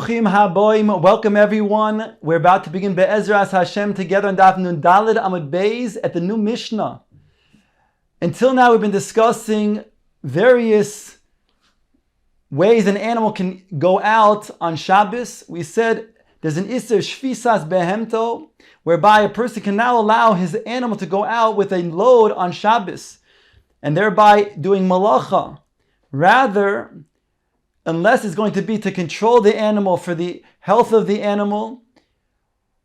Bruchim haboim. Welcome everyone. We're about to begin Be'ezras Hashem together on Daf Nun Daled Amud Beis at the new Mishnah. Until now we've been discussing various ways an animal can go out on Shabbos. We said there's an Isser Shfisas Behemto, whereby a person can now allow his animal to go out with a load on Shabbos and thereby doing malacha. Rather, unless it's going to be to control the animal for the health of the animal,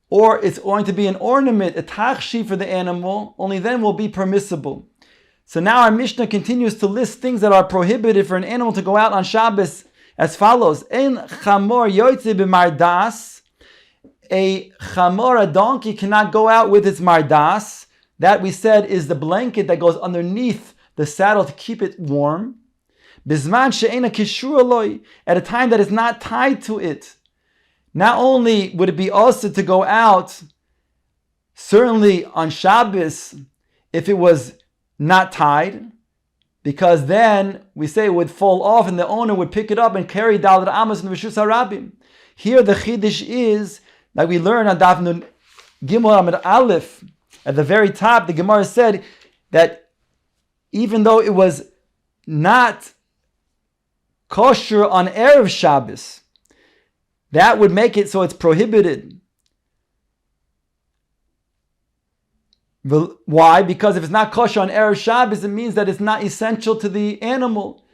or it's going to be an ornament, a tachshi for the animal, only then will be permissible. So now our Mishnah continues to list things that are prohibited for an animal to go out on Shabbos as follows. Ein chamor yoytze b'mardas. A chamor, a donkey, cannot go out with its mardas. That we said is the blanket that goes underneath the saddle to keep it warm. Bizman she'ena kishur aloi, at a time that is not tied to it. Not only would it be also to go out, certainly on Shabbos, if it was not tied, because then we say it would fall off and the owner would pick it up and carry Daled Amos in the Rishus HaRabim. Here the Chiddush is, like we learn on Daf Nun Gimel Amud Aleph, at the very top, the Gemara said that even though it was not kosher on Erev Shabbos, that would make it so it's prohibited. Why? Because if it's not kosher on Erev Shabbos, it means that it's not essential to the animal,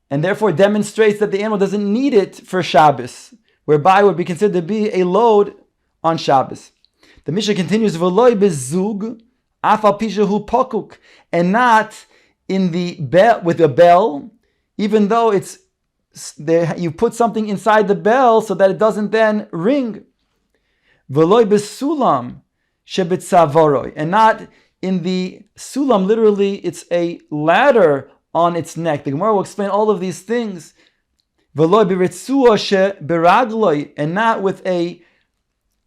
and therefore demonstrates that the animal doesn't need it for Shabbos, whereby it would be considered to be a load on Shabbos. The Mishnah continues, V'loi bezug, afal pishahu pokuk, and not in the bell, with a bell, even though it's there, you put something inside the bell so that it doesn't then ring. V'loi besulam shebetzavoroy, and not in the sulam. Literally, it's a ladder on its neck. The Gemara will explain all of these things. V'loi beritzua sheberagloi, and not with an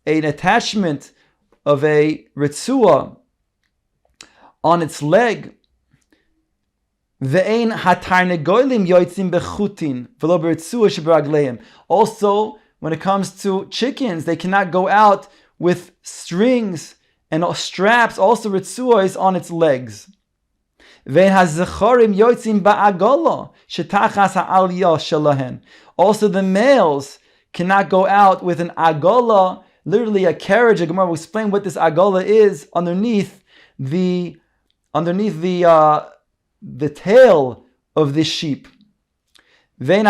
attachment of a ritzua on its leg. Ve'ein hatarnegolim yoitzim bechutin v'lo beritzua sheberagleim. Also, when it comes to chickens, they cannot go out with strings and straps. Also, ritzua is on its legs. Ve'ein hazechorim yoitzim ba'agola shetachas ha'aliyah shelahen. Also, the males cannot go out with an agola, literally a carriage. The Gemara will explain what this agola is underneath the tail of this sheep. And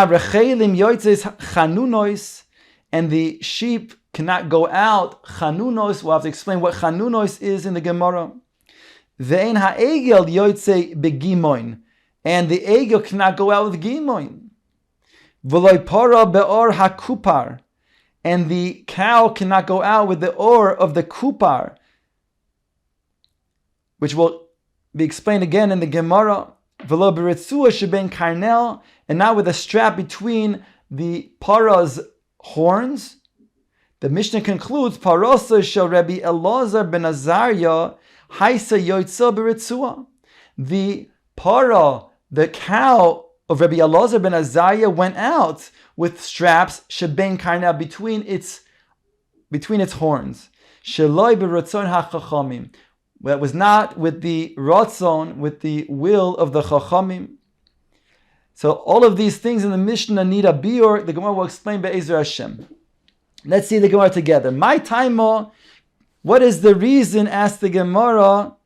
the sheep cannot go out. Chanunos, we'll have to explain what chanunos is in the Gemara. And the egel cannot go out with gimoin. And the cow cannot go out with the or of the kupar, which will be explained again in the Gemara. V'lo beritzua sheben karnel, and not with a strap between the para's horns. The Mishnah concludes, Parosa shel Rabbi Elazar ben Azariah haisa yoitza beritzua. The para, the cow of Rabbi Elazar ben Azariah, went out with straps sheben karnel, between its horns. Sheloi beratzon hachachamim. That was not with the ratzon, with the will of the chachamim. So all of these things in the Mishnah need a biur. The Gemara will explain be'ezer Hashem. Let's see the Gemara together. My taimo, what is the reason? Asked the Gemara.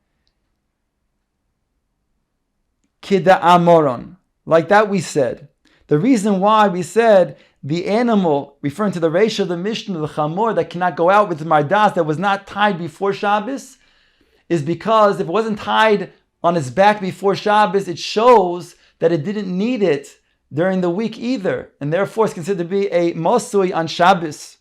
Kida amoron. Like that we said. The reason why we said the animal, referring to the ratio of the Mishnah, the chamor that cannot go out with the mardas, that was not tied before Shabbos, is because if it wasn't tied on its back before Shabbos, it shows that it didn't need it during the week either, and therefore it's considered to be a mosui on Shabbos.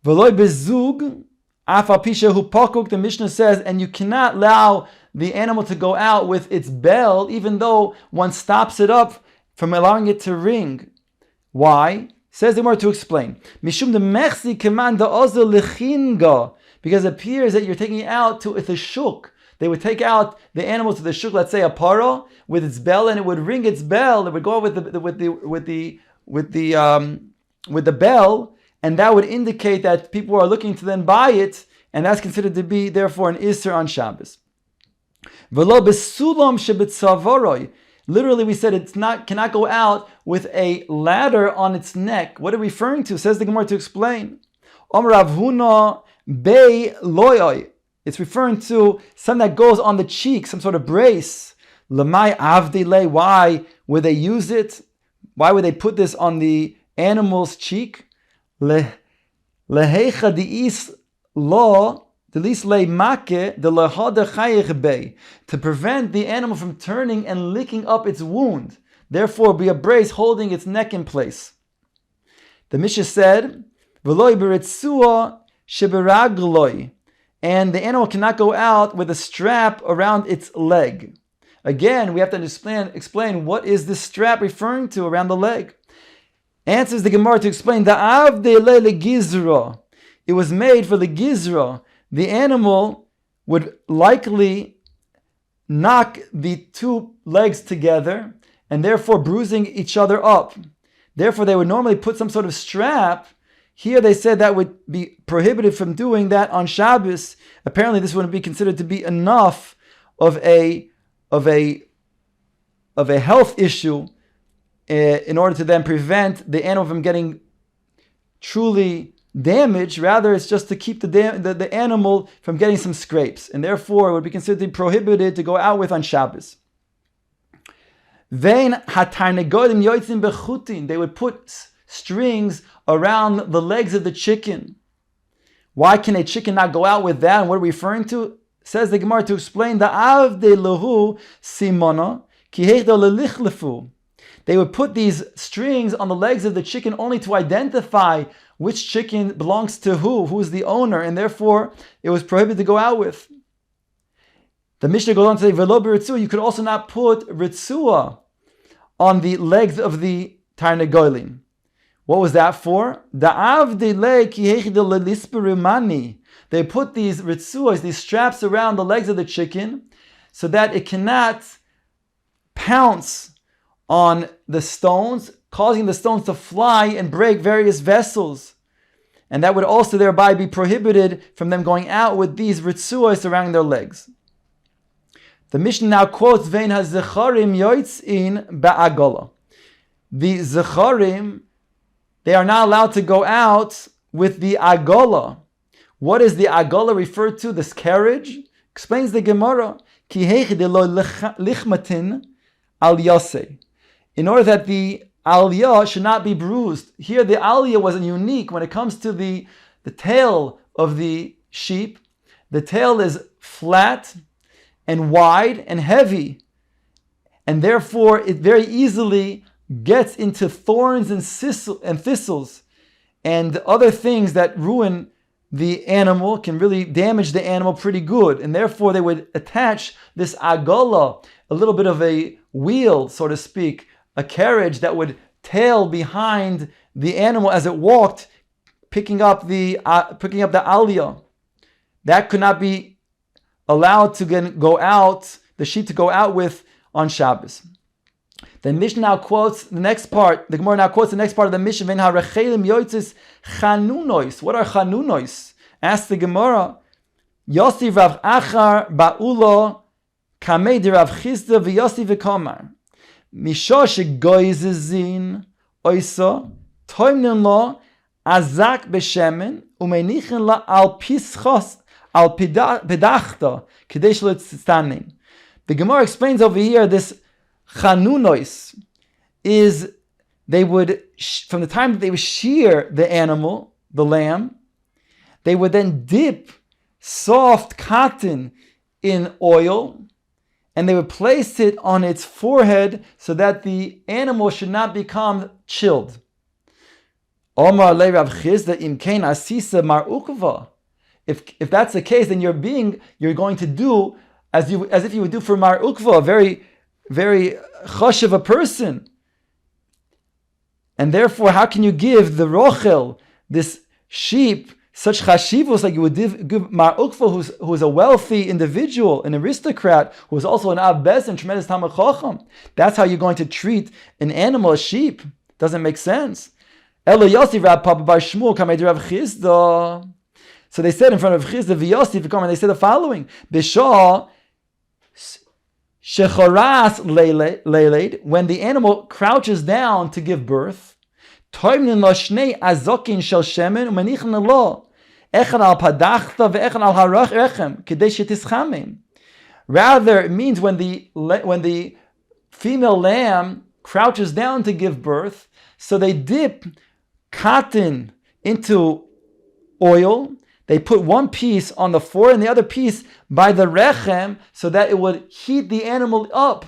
V'loi bezug afal pishahu pokuk, the Mishnah says, and you cannot allow the animal to go out with its bell, even though one stops it up from allowing it to ring. Why? Says the Gemara to explain. Mishum de mechzi kemanda ozo lechinga, because it appears that you're taking it out to the shuk. They would take out the animal to the shuk, let's say a paro, with its bell, and it would ring its bell. It would go with the bell, and that would indicate that people are looking to then buy it, and that's considered to be therefore an Isser on Shabbos. V'lo besulam shebetzavoroy. Literally, we said cannot go out with a ladder on its neck. What are we referring to? Says the Gemara to explain. Omer Rav Huna bei loyoy. It's referring to something that goes on the cheek, some sort of brace. Lamai avdile. Why would they use it? Why would they put this on the animal's cheek? Lehecha diis lo. To prevent the animal from turning and licking up its wound. Therefore, be a brace holding its neck in place. The Mishnah said, and the animal cannot go out with a strap around its leg. Again, we have to explain what is this strap referring to around the leg. Answers the Gemara to explain, it was made for the gizra. The animal would likely knock the two legs together and therefore bruising each other up. Therefore, they would normally put some sort of strap. Here they said that would be prohibited from doing that on Shabbos. Apparently, this wouldn't be considered to be enough of a health issue in order to then prevent the animal from getting truly damage. Rather, it's just to keep the animal from getting some scrapes, and therefore it would be considered prohibited to go out with on Shabbos. They would put strings around the legs of the chicken. Why can a chicken not go out with that? And what are we referring to? Says the Gemara to explain the avde lahu simona kihechdo lelichlefu. They would put these strings on the legs of the chicken only to identify which chicken belongs to who's the owner, and therefore it was prohibited to go out with. The Mishnah goes on to say, Velo b'ritzua, you could also not put ritzua on the legs of the tarnegolim. What was that for? They put these ritzuas, these straps around the legs of the chicken, so that it cannot pounce on the stones, causing the stones to fly and break various vessels. And that would also thereby be prohibited from them going out with these ritzuas surrounding their legs. The Mishnah now quotes, Vein ha-zecharim yoitzin ba'agola. The zecharim, they are not allowed to go out with the agola. What is the agola referred to? This carriage? Explains the Gemara. Ki heichi de lo lichmatin al yosei. In order that the aliyah should not be bruised. Here the aliyah was unique when it comes to the tail of the sheep. The tail is flat and wide and heavy, and therefore it very easily gets into thorns and thistles and other things that ruin the animal, can really damage the animal pretty good. And therefore they would attach this agola, a little bit of a wheel, so to speak, a carriage that would tail behind the animal as it walked, picking up the aliyah. That could not be allowed to go out, the sheep to go out with on Shabbos. The Mishnah now quotes the next part. The Gemara now quotes the next part of the Mishnah. Ven harechelim yoitzis chanunois. What are chanunois? Ask the Gemara. Yossi Rav Achar ba'ulo kamei de Rav Chisda v'Yossi v'Komar. Misho shegoizezin oisa toimnin lo azak b'shemen umenichin la al pischos al pedachta kadesh lo tzitanim. The Gemara explains over here this chanunois is they would, from the time that they would shear the animal, the lamb, they would then dip soft cotton in oil and they would place it on its forehead so that the animal should not become chilled. Omar le Rav Chisda im kein asisa mar ukva. If that's the case, then you're going to do as if you would do for mar ukva, a very chosh of a person. And therefore, how can you give the rochel, this sheep, such chashivos like you would give mar ukva, who is a wealthy individual, an aristocrat, who is also an abbez and tremendous talmid chacham? That's how you're going to treat an animal, a sheep. Doesn't make sense. Elo Yosef Rab Papa Bar Shmuel Kamei Rav Chizda. So they said in front of Chizda v'Yosef and they said the following: Bishah shechoras leiled, when the animal crouches down to give birth, toimnin lo shnei azokin shel shemen u'manichin lo echad al padachta ve'echad al harach rechem kedei shetischamin. Rather, it means when the female lamb crouches down to give birth, so they dip cotton into oil. They put one piece on the floor and the other piece by the rechem so that it would heat the animal up.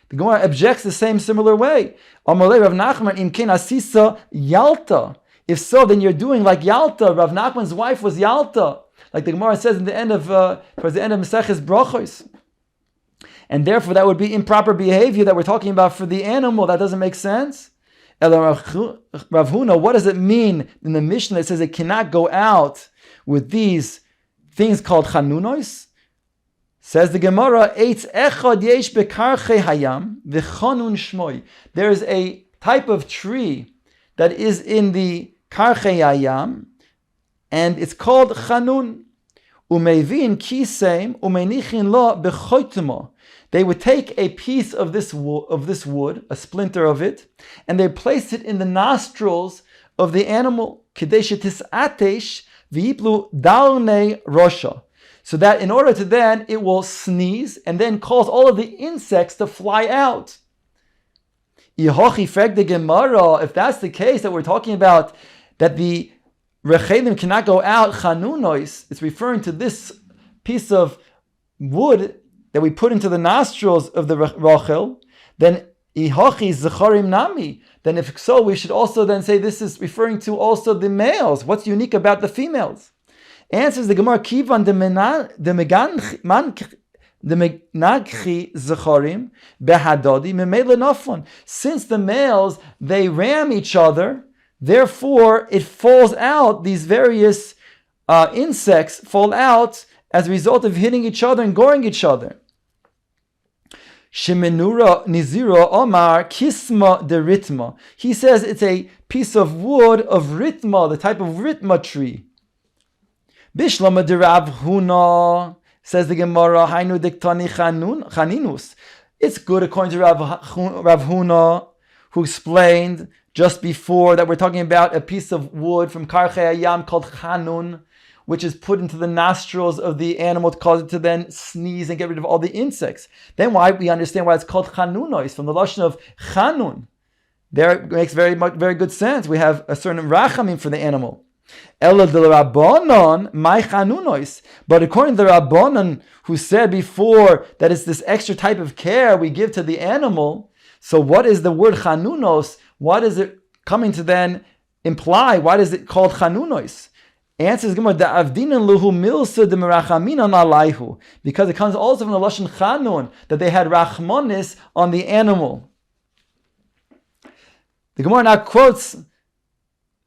The Gemara objects the similar way. Amalei Rav Nachman imken asisa Yalta. If so, then you're doing like Yalta. Rav Nachman's wife was Yalta, like the Gemara says in the end of towards the end of Maseches Brachos. And therefore, that would be improper behavior that we're talking about for the animal. That doesn't make sense. Rav Huna, what does it mean in the Mishnah? It says it cannot go out with these things called chanunos. Says the Gemara, Eitz echad yesh bekarchei hayam v'chanun shmoi. There is a type of tree that is in the karchei hayam, and it's called chanun. Umevin kiseim umenichin lo bechoitmo. They would take a piece of this wood, a splinter of it, and they place it in the nostrils of the animal. Kadesh tisatesh v'yiplu dalnei rosha. So that in order to then, it will sneeze and then cause all of the insects to fly out. If that's the case that we're talking about, that the rechelim cannot go out, chanunois, it's referring to this piece of wood that we put into the nostrils of the Rachel, then ihochi zecharim nami. Then if so, we should also then say this is referring to also the males. What's unique about the females? Answers the Gemara, kivan the menagchi zecharim behadodi memele nafon. Since the males, they ram each other, therefore it falls out, these various insects fall out as a result of hitting each other and goring each other. Shemenura Nizira Omar Kisma de Ritma. He says it's a piece of wood of Ritma, the type of Ritma tree. Bishlama de Rav Huna, says the Gemara, Hainu diktani chaninus. It's good according to Rav Huna, who explained just before that we're talking about a piece of wood from Karchei Hayam called chanun, which is put into the nostrils of the animal to cause it to then sneeze and get rid of all the insects. Then we understand why it's called chanunois, from the lashon of chanun. There it makes very good sense. We have a certain rachamim for the animal. Ela de Rabbanon, my chanunois. But according to the Rabbanon, who said before that it's this extra type of care we give to the animal, so what is the word chanunos? What is it coming to then imply? Why is it called chanunois? Answers Gemara, because it comes also from the lashon chanun, that they had rachmanis on the animal. The Gemara now quotes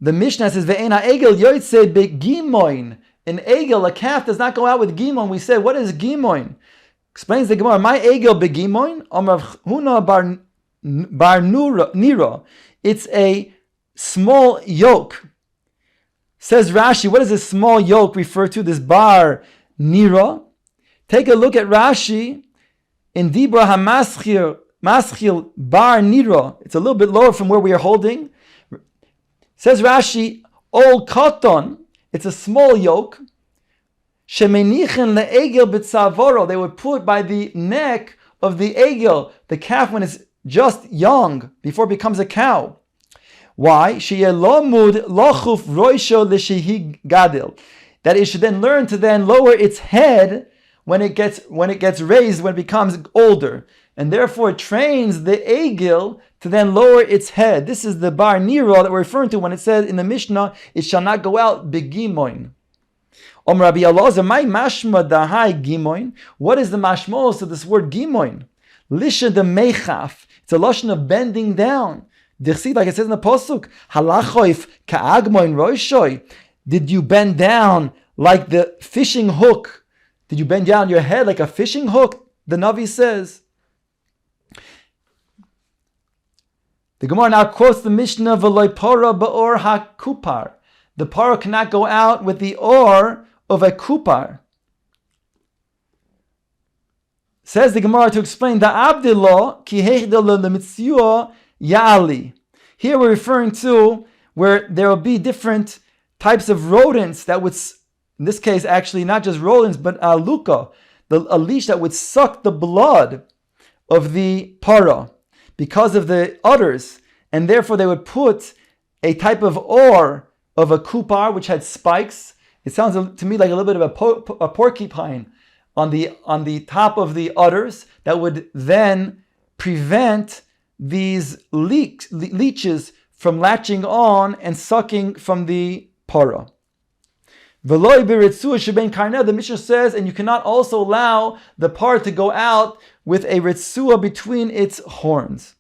the Mishnah, says ve'ena egel yoytze begimoin. An egel, a calf, does not go out with gimoin. We say, what is gimoin? Explains the Gemara, my egel begimoin amar huna bar nira. It's a small yoke. Says Rashi, what does this small yoke refer to? This bar nira. Take a look at Rashi in Dibra Hamaschil bar nira. It's a little bit lower from where we are holding. Says Rashi, ol koton. It's a small yoke. Shemenichen leegel b'tzavoro. They would put by the neck of the egel, the calf when it's just young, before it becomes a cow. Why? That it should then learn to then lower its head when it gets raised, when it becomes older. And therefore it trains the egel to then lower its head. This is the bar nira that we're referring to when it says in the Mishnah, it shall not go out begimoin. Rabbi Elazar, my mashma dahai gimoin. What is the mashmos of this word gimoin? Lisha de mechaf. It's a lashon of bending down. Dirshu, like it says in the pasuk, halachoif ka'agmoin roishoy. Did you bend down like the fishing hook? Did you bend down your head like a fishing hook? The Navi says. The Gemara now quotes the Mishnah, V'loi para ba'or ha-kupar. The para cannot go out with the or of a kupar. Says the Gemara to explain, the abdillah ki hechdel lemitzua ya'ali. Here we're referring to where there will be different types of rodents that would, in this case actually not just rodents, but aluka, a leash that would suck the blood of the para because of the udders, and therefore they would put a type of oar of a kupar which had spikes. It sounds to me like a little bit of a porcupine on the top of the udders that would then prevent these leeches from latching on and sucking from the para. The Mishnah says, and you cannot also allow the para to go out with a ritzua between its horns.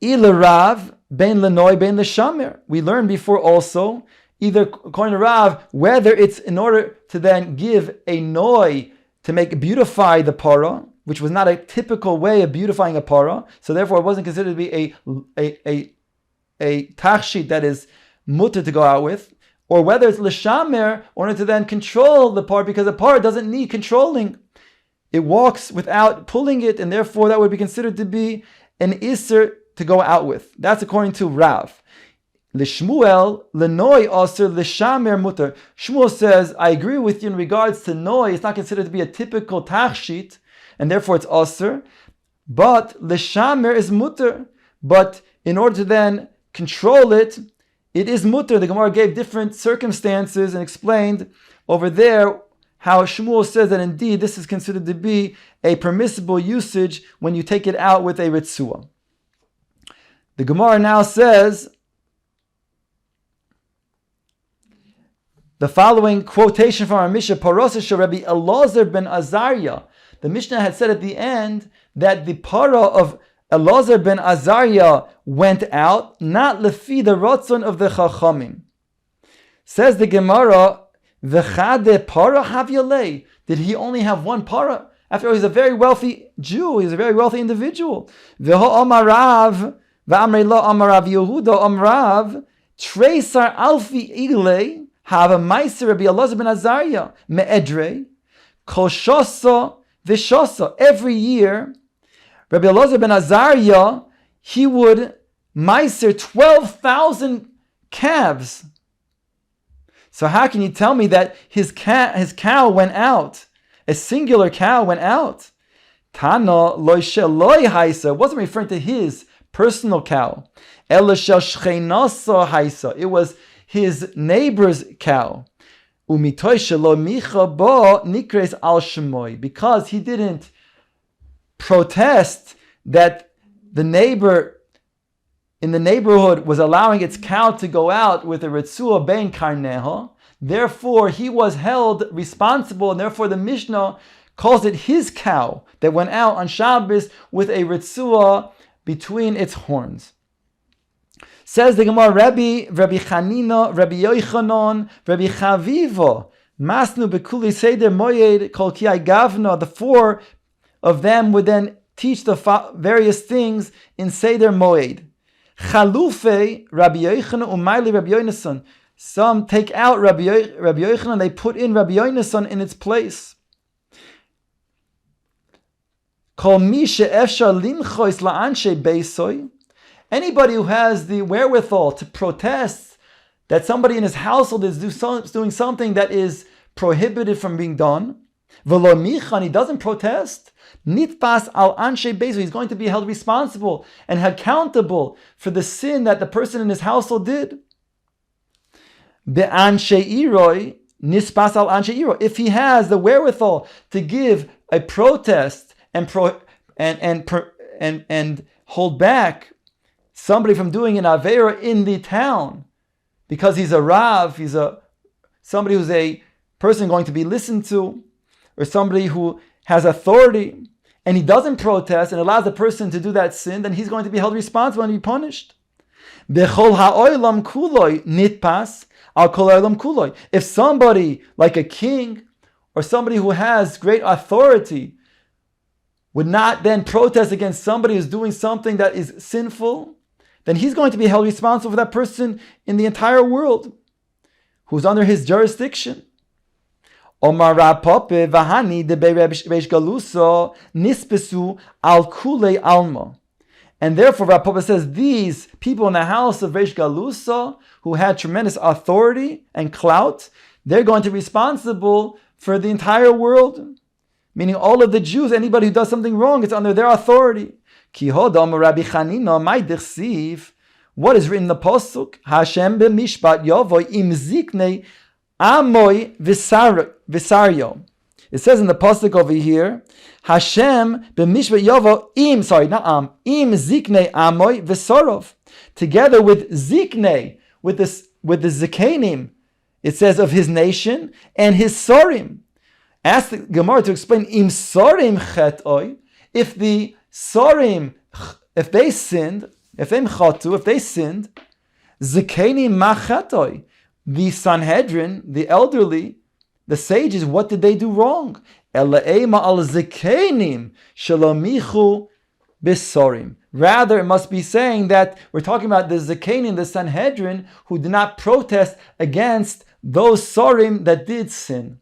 Ilarav ben lenoi ben leshamer. We learned before also, either according to Rav, whether it's in order to then give a noi to beautify the para, which was not a typical way of beautifying a para, so therefore it wasn't considered to be a tachshit that is mutter to go out with, or whether it's l'shamer in order to then control the para, because the para doesn't need controlling. It walks without pulling it, and therefore that would be considered to be an isser to go out with. That's according to Rav. L'shmuel, l'noi aser, l'shamer mutter. Shmuel says, I agree with you in regards to noi, it's not considered to be a typical tachshit, and therefore it's aser, but l'shamer is mutter. But in order to then control it, it is mutter. The Gemara gave different circumstances and explained over there how Shmuel says that indeed this is considered to be a permissible usage when you take it out with a ritzua. The Gemara now says the following quotation from our Mishnah, Parosah Rabbi Elazar ben Azariah. The Mishnah had said at the end that the para of Elazar ben Azariah went out, not lefi the ratzon of the Chachamim. Says the Gemara, V'chade para havyalei. Did he only have one para? After all, he's a very wealthy Jew. He's a very wealthy individual. V'ho amarav, v'amrei lo amarav Yehuda amrav, treisar alfi iglei, have a meiser Rabbi Elazar ben Azariah, me'edrei, kol shosa v'shosa. Every year, Rabbi Elazar ben Azariah, he would meiser 12,000 calves. So how can you tell me that his cow went out? A singular cow went out. Tana loy sheloi haisa. It wasn't referring to his personal cow. Ela shel shchenasa haisa. It was his neighbor's cow. Umitoy shelo micha bo nikres al shemoi. Because he didn't protest that the neighbor in the neighborhood was allowing its cow to go out with a ritzua ben karneha, therefore he was held responsible, and therefore the Mishnah calls it his cow that went out on Shabbos with a ritzua between its horns. Says the Gemara, Rabbi Chanina, Rabbi Yochanan, Rabbi Chaviva, Masnu bekuli seder moyed kol ki gavna. The four of them would then teach the various things in seder moyed. Chalufe Rabbi Yochanan umayli Rabbi Yonasan. Some take out Rabbi Yochanan and they put in Rabbi Yonasan in its place. Kol mi she'efshar limchois la'anshe beisoy. Anybody who has the wherewithal to protest that somebody in his household is doing something that is prohibited from being done, v'lo michan, he doesn't protest, nitpas al anshe beisoy, he's going to be held responsible and accountable for the sin that the person in his household did. Be'anshe iroi, nispas al anshe iroi. If he has the wherewithal to give a protest and hold back somebody from doing an avera in the town, because he's a rav, he's somebody who's a person going to be listened to, or somebody who has authority, and he doesn't protest and allows the person to do that sin, then he's going to be held responsible and be punished. Bechol ha'olam kuloi nitpas al kol ha'olam kuloi. If somebody like a king or somebody who has great authority would not then protest against somebody who's doing something that is sinful, then he's going to be held responsible for that person in the entire world who's under his jurisdiction. Omar Rapope Vahani de Reish Galuso Nispesu Al Kule Alma. And therefore Rapope says these people in the house of Reish Galuso who had tremendous authority and clout, they're going to be responsible for the entire world. Meaning all of the Jews, anybody who does something wrong, it's under their authority. Rabbi Chanina, my dichsiv. What is written in the pasuk? Hashem b'mishpat yavoy im ziknei amoy visaryo. It says in the pasuk over here, Hashem b'mishpat yavo im ziknei amoy visarov. Together with ziknei, with the zikanim, it says of his nation and his sorim. Ask the Gemara to explain im sorim chetoi. If the sorim, if they sinned, zikanim machetoi. The Sanhedrin, the elderly, the sages, what did they do wrong? Elaema al zikanim shalamichu bisorim. Rather, it must be saying that we're talking about the zikanim, the Sanhedrin, who did not protest against those sorim that did sin.